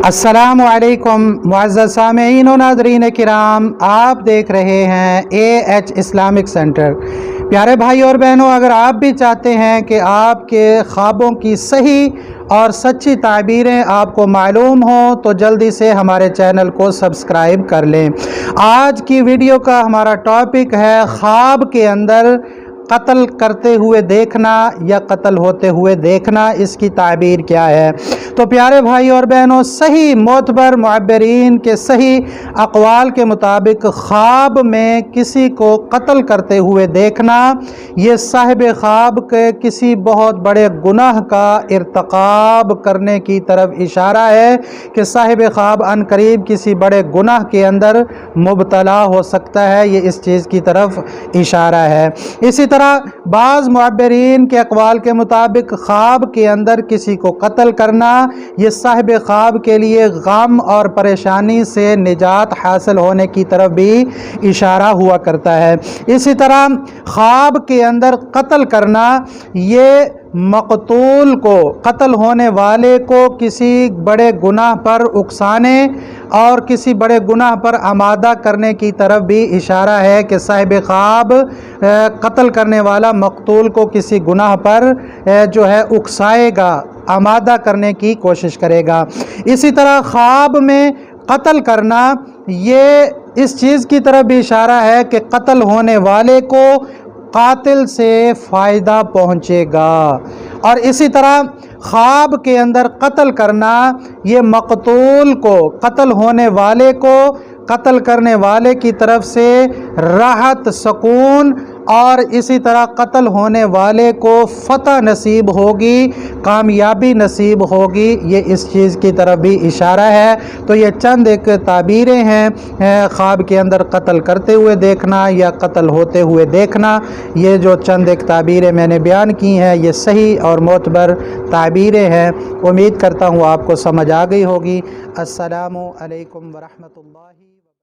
अस्सलामु अलैकुम मुअज़्ज़ज़ सामीईन व नाज़रीन किराम, आप देख रहे हैं AH इस्लामिक सेंटर। प्यारे भाई और बहनों, अगर आप भी चाहते हैं कि आपके ख्वाबों की सही और सच्ची ताबीरें आपको मालूम हों तो जल्दी से हमारे चैनल को सब्सक्राइब कर लें। आज की वीडियो का हमारा टॉपिक है ख्वाब के अंदर कत्ल करते हुए देखना या कत्ल होते हुए देखना, इसकी ताबीर क्या है। तो प्यारे भाई और बहनों, सही मोतबर मुअब्बिरीन के सही अक़वाल के मुताबिक ख्वाब में किसी को कत्ल करते हुए देखना, ये साहिब ख्वाब के किसी बहुत बड़े गुनाह का इर्तिकाब करने की तरफ इशारा है कि साहिब ख्वाब अनकरीब किसी बड़े गुनाह के अंदर मुब्तला हो सकता है। ये इस चीज़ की तरफ इशारा है। इसी तरह बाज़ मुअब्बिरीन के अक़वाल के मुताबिक ख्वाब के अंदर किसी को कत्ल करना, ये साहिब ख्वाब के लिए गम और परेशानी से निजात हासिल होने की तरफ भी इशारा हुआ करता है। इसी तरह ख्वाब के अंदर कत्ल करना, ये मक़तूल को, कत्ल होने वाले को किसी बड़े गुनाह पर उकसाने और किसी बड़े गुनाह पर आमादा करने की तरफ भी इशारा है कि साहिब ख्वाब कत्ल करने वाला मक़तूल को किसी गुनाह पर जो है उकसाएगा, आमादा करने की कोशिश करेगा। इसी तरह ख्वाब में कत्ल करना, ये इस चीज़ की तरफ भी इशारा है कि कत्ल होने वाले को कातिल से फ़ायदा पहुँचेगा। और इसी तरह ख्वाब के अंदर कत्ल करना, ये मक़तूल को, कत्ल होने वाले को कत्ल करने वाले की तरफ से राहत, सुकून और इसी तरह कत्ल होने वाले को फ़तह नसीब होगी, कामयाबी नसीब होगी, ये इस चीज़ की तरफ भी इशारा है। तो ये चंद एक ताबीरें हैं ख्वाब के अंदर कत्ल करते हुए देखना या कत्ल होते हुए देखना। ये जो चंद एक ताबीरें मैंने बयान की हैं, ये सही और मोतबर ताबीरें हैं। उम्मीद करता हूँ आपको समझ आ गई होगी। अस्सलामु अलैकुम व रहमतुल्लाहि।